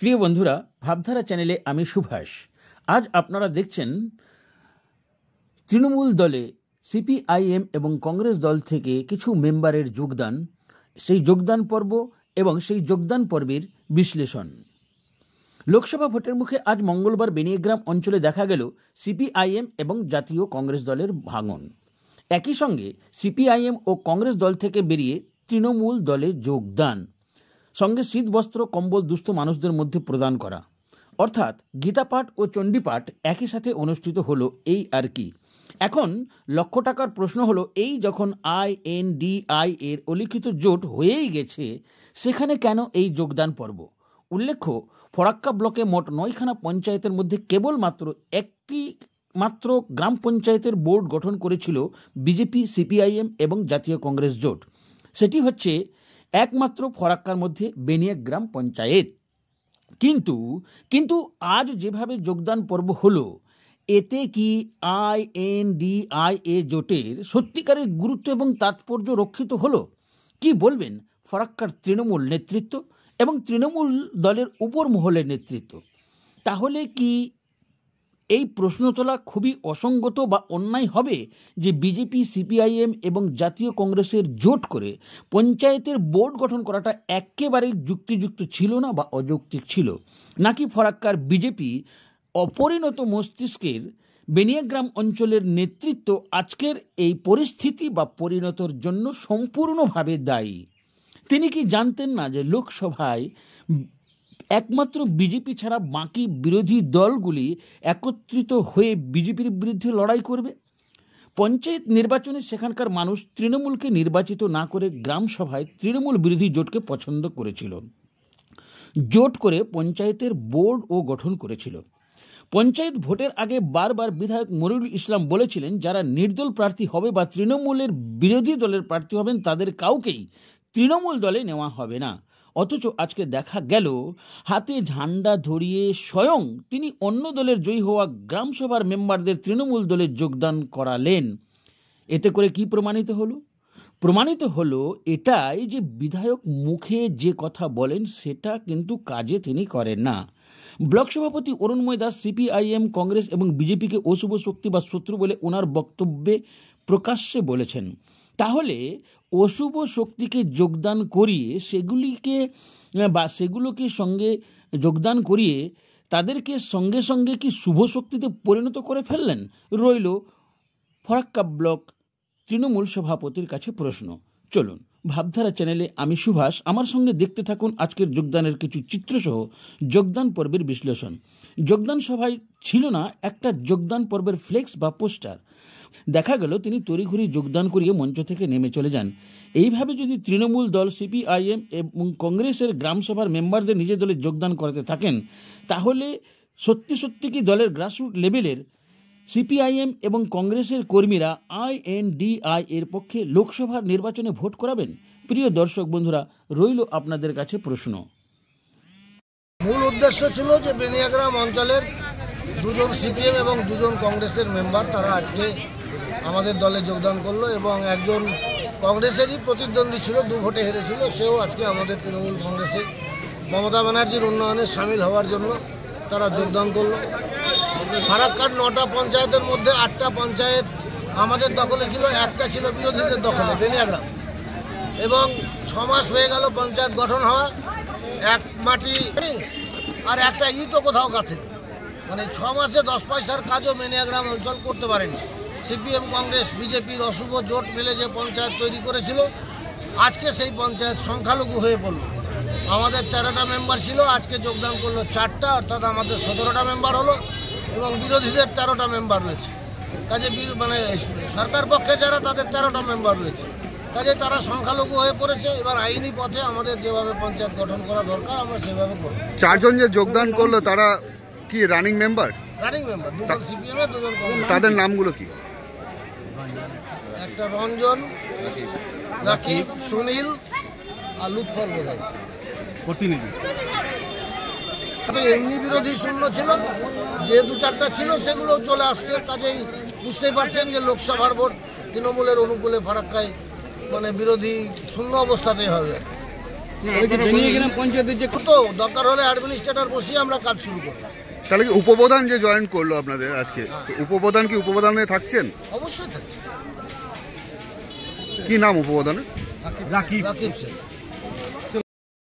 প্রিয় বন্ধুরা, ভাবধারা চ্যানেলে আমি সুভাষ। আজ আপনারা দেখছেন তৃণমূল দলে সিপিআইএম এবং কংগ্রেস দল থেকে কিছু মেম্বারের যোগদান, সেই যোগদান পর্ব এবং সেই যোগদান পর্বের বিশ্লেষণ। লোকসভা ভোটের মুখে আজ মঙ্গলবার বেনিয়াগ্রাম অঞ্চলে দেখা গেল সিপিআইএম এবং জাতীয় কংগ্রেস দলের ভাঙন। একই সঙ্গে সিপিআইএম ও কংগ্রেস দল থেকে বেরিয়ে তৃণমূল দলে যোগদান, সঙ্গে শীতবস্ত্র কম্বল দুস্থ মানুষদের মধ্যে প্রদান করা, অর্থাৎ গীতাপাঠ ও চণ্ডীপাঠ একই সাথে অনুষ্ঠিত হলো, এই আর কি। এখন লক্ষ টাকার প্রশ্ন হলো, এই যখন INDI এর অলিখিত জোট হয়েই গেছে, সেখানে কেন এই যোগদান পর্ব? উল্লেখ্য, ফরাক্কা ব্লকে মোট 9খানা পঞ্চায়েতের মধ্যে কেবলমাত্র একটি মাত্র গ্রাম পঞ্চায়েতের বোর্ড গঠন করেছিল বিজেপি, সিপিআইএম এবং জাতীয় কংগ্রেস জোট। সেটি হচ্ছে একমাত্র ফরাক্কার মধ্যে বেনিয়াগ্রাম পঞ্চায়েত। কিন্তু আজ যেভাবে যোগদান পর্ব হলো, এতে কি INDI জোটের সত্যিকারের গুরুত্ব এবং তাৎপর্য রক্ষিত হলো? কি বলবেন ফরাক্কার তৃণমূল নেতৃত্ব এবং তৃণমূল দলের উপর মহলের নেতৃত্ব? তাহলে কি এই প্রশ্ন তোলা খুবই অসঙ্গত বা অন্যায় হবে যে বিজেপি, সিপিআইএম এবং জাতীয় কংগ্রেসের জোট করে পঞ্চায়েতের বোর্ড গঠন করাটা একেবারেই যুক্তিযুক্ত ছিল না বা অযৌক্তিক ছিল? নাকি ফরাক্কার বিজেপি অপরিণত মস্তিষ্কের বেনিয়াগ্রাম অঞ্চলের নেতৃত্ব আজকের এই পরিস্থিতি বা পরিণতর জন্য সম্পূর্ণভাবে দায়ী? তিনি কি জানতেন না যে লোকসভায় একমাত্র বিজেপি ছাড়া বাকি বিরোধী দলগুলি একত্রিত হয়ে বিজেপির বিরুদ্ধে লড়াই করবে? পঞ্চায়েত নির্বাচনে সেখানকার মানুষ তৃণমূলকে নির্বাচিত না করে গ্রাম সভায় তৃণমূল বিরোধী জোটকে পছন্দ করেছিল, জোট করে পঞ্চায়েতের বোর্ডও গঠন করেছিল। পঞ্চায়েত ভোটের আগে বারবার বিধায়ক মনিরুল ইসলাম বলেছিলেন, যারা নির্দল প্রার্থী হবে বা তৃণমূলের বিরোধী দলের প্রার্থী হবেন, তাদের কাউকেই তৃণমূল দলে নেওয়া হবে না। অথচ আজকে দেখা গেল হাতে ঝান্ডা ধরিয়ে স্বয়ং তিনি অন্য দলের জয়ী হওয়া গ্রামসভার মেম্বারদের তৃণমূল দলে যোগদান করালেন। এতে করে কি প্রমাণিত হলো? প্রমাণিত হলো এটাই যে বিধায়ক মুখে যে কথা বলেন সেটা কিন্তু কাজে তিনি করেন না। ব্লক সভাপতি অরুণময় দাস সিপিআইএম, কংগ্রেস এবং বিজেপিকে অশুভ শক্তি বা শত্রু বলে ওনার বক্তব্যে প্রকাশ্যে বলেছেন। তাহলে অশুভ শক্তিকে যোগদান করিয়ে সেগুলোকে সঙ্গে যোগদান করিয়ে তাদেরকে সঙ্গে সঙ্গে কি শুভ শক্তিতে পরিণত করে ফেললেন? রইল ফরাক্কা ব্লক তৃণমূল সভাপতির কাছে প্রশ্ন। চলুন, ভাবধারা চ্যানেলে আমি সুভাষ, আমার সঙ্গে দেখতে থাকুন আজকের যোগদানের কিছু চিত্রসহ যোগদান পর্বের বিশ্লেষণ। যোগদান সভায় ছিল না একটা যোগদান পর্বের ফ্লেক্স বা পোস্টার। দেখা গেল তিনি তড়িঘড়ি যোগদান করিয়ে মঞ্চ থেকে নেমে চলে যান। এইভাবে যদি তৃণমূল দল, সিপিআইএম এবং কংগ্রেসের গ্রামসভার মেম্বারদের নিজের দলে যোগদান করাতে থাকেন, তাহলে সত্যি কি দলের গ্রাসরুট লেভেলের সিপিআইএম এবং কংগ্রেসের কর্মীরা INDI এর পক্ষে লোকসভার নির্বাচনে ভোট করাবেন? প্রিয় দর্শক বন্ধুরা, রইল আপনাদের কাছে প্রশ্ন। মূল উদ্দেশ্য ছিল যে বেনিয়াগ্রাম অঞ্চলের 2জন সিপিএম এবং 2জন কংগ্রেসের মেম্বার তারা আজকে আমাদের দলে যোগদান করলো, এবং একজন কংগ্রেসেরই প্রতিদ্বন্দ্বী ছিল, 2 ভোটে হেরেছিল, সেও আজকে আমাদের তৃণমূল কংগ্রেসের মমতা ব্যানার্জির উন্নয়নে সামিল হওয়ার জন্য তারা যোগদান করলো। ফারাক্কার 9টা পঞ্চায়েতের মধ্যে 8টা পঞ্চায়েত আমাদের দখলে ছিল, একটা ছিল বিরোধীদের দখলে, বেনিয়াগ্রাম। এবং 6 মাস হয়ে গেল পঞ্চায়েত গঠন হওয়া, এক মাটি আর একটা ইটও কোথাও গাঁথে, মানে 6 মাসে 10 পয়সার কাজও বেনিয়াগ্রাম অঞ্চল করতে পারেনি। সিপিএম, কংগ্রেস, বিজেপির অশুভ জোট মিলে যে পঞ্চায়েত তৈরি করেছিল, আজকে সেই পঞ্চায়েত সংখ্যালঘু হয়ে পড়ল। আমাদের 13টা মেম্বার ছিল, আজকে যোগদান করলো 4টা, অর্থাৎ আমাদের 17টা মেম্বার হলো, এবং বিরোধীদের 13টা মেম্বার রয়েছে। কাজে মানে সরকার পক্ষে যারা, তাদের 13টা মেম্বার রয়েছে। কাজে তারা সংখ্যালঘু হয়ে পড়েছে। এবার আইনি পথে আমাদের যেভাবে পঞ্চায়েত গঠন করা দরকার আমরা সেভাবে করব। 4জন যে যোগদান করলো তারা কি রানিং মেম্বার? রানিং মেম্বার, 2জন সিপিএম এর, 2জন কংগ্রেস। তাদের নামগুলো কি? একটা রঞ্জন, রাকিব, সুনীল আর লুৎফর বোধহয় প্রতিনিধি। এমনি বিরোধী শূন্য ছিল, যে 2-4টা ছিল সেগুলো চলে আসছে। কাজেই বুঝতেই পারছেন যে লোকসভার ভোট তৃণমূলের অনুকূলে ফারাক্কায় মানে বিরোধী শূন্য অবস্থাতেই হবে। তো দরকার হলে অ্যাডমিনিস্ট্রেটর বসিয়ে আমরা কাজ শুরু করব। তাহলে কি উপপ্রধান যে জয়েন করলো আপনাদের আজকে, তো উপপ্রধান কি উপপ্রধানে থাকছেন? অবশ্যই থাকছে। কি নাম উপপ্রধানের? রাকিব সিং।